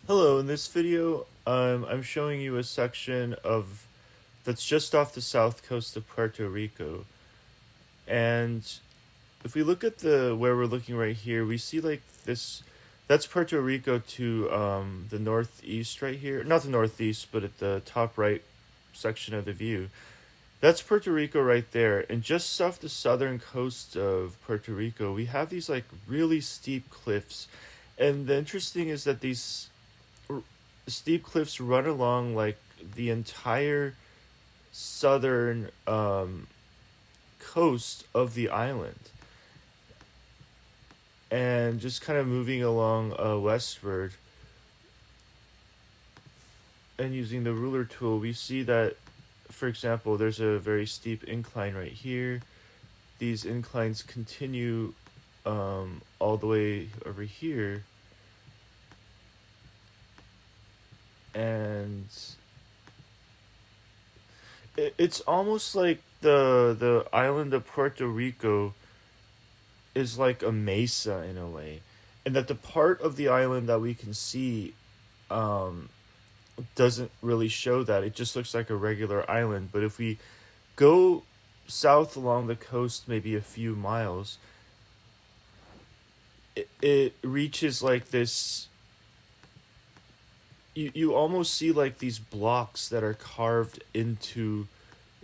Hello, in this video, I'm showing you a section of that's just off the south coast of Puerto Rico. And if we look at the where we're looking right here, we see like this that's Puerto Rico to the northeast right here. Not the northeast, but at the top right section of the view. That's Puerto Rico right there. And just off the southern coast of Puerto Rico, we have these like really steep cliffs. And the interesting is that these steep cliffs run along like the entire southern coast of the island, and just kind of moving along westward and using the ruler tool, we see that, for example, there's a very steep incline right here. These inclines continue all the way over here, and it's almost like the island of Puerto Rico is like a mesa in a way, and that the part of the island that we can see um, doesn't really show that. It just looks like a regular island. But if we go south along the coast, maybe a few miles, it reaches like this. You almost see like these blocks that are carved into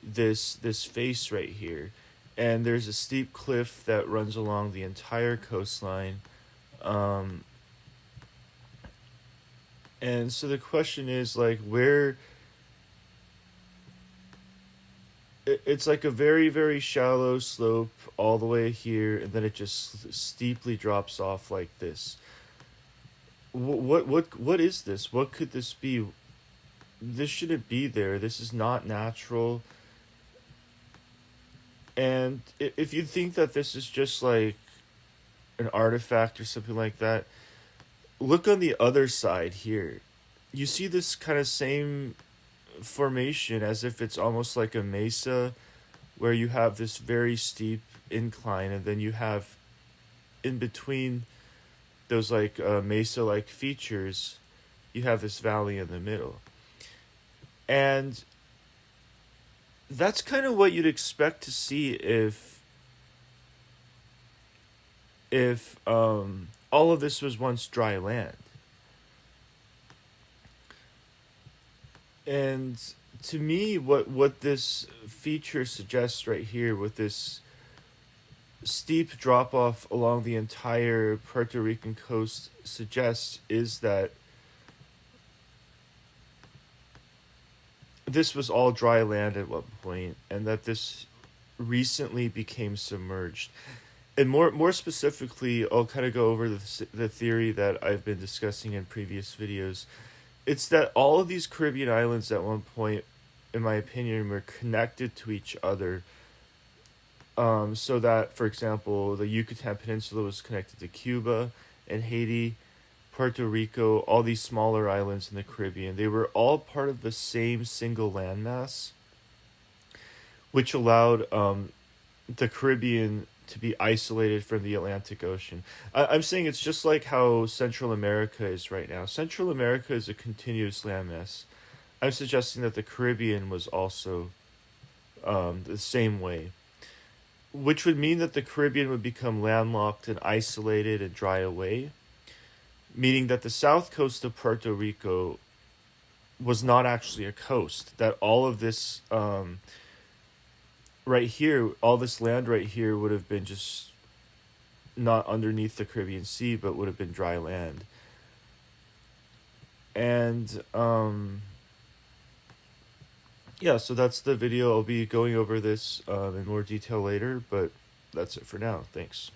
this face right here, and there's a steep cliff that runs along the entire coastline. um and so the question is like where it's like a very very shallow slope all the way here, and then it just steeply drops off like this. What is this? What could this be? This shouldn't be there. This is not natural. And if you think that this is just like an artifact or something like that, look on the other side here. You see this kind of same formation as if it's almost like a mesa, where you have this very steep incline, and then you have in between those like mesa like features, you have this valley in the middle. And that's kind of what you'd expect to see if all of this was once dry land. And to me, what this feature suggests right here, with this steep drop off along the entire Puerto Rican coast, suggests is that this was all dry land at one point, and that this recently became submerged. And more specifically, I'll kind of go over the theory that I've been discussing in previous videos. It's that all of these Caribbean islands at one point, in my opinion, were connected to each other. So that, for example, the Yucatan Peninsula was connected to Cuba and Haiti, Puerto Rico, all these smaller islands in the Caribbean. They were all part of the same single landmass, which allowed the Caribbean to be isolated from the Atlantic Ocean. I'm saying it's just like how Central America is right now. Central America is a continuous landmass. I'm suggesting that the Caribbean was also the same way, which would mean that the Caribbean would become landlocked and isolated and dry away, meaning that the south coast of Puerto Rico was not actually a coast, that all of this right here, all this land right here would have been just not underneath the Caribbean Sea, but would have been dry land. And yeah, so that's the video. I'll be going over this in more detail later, but that's it for now. Thanks.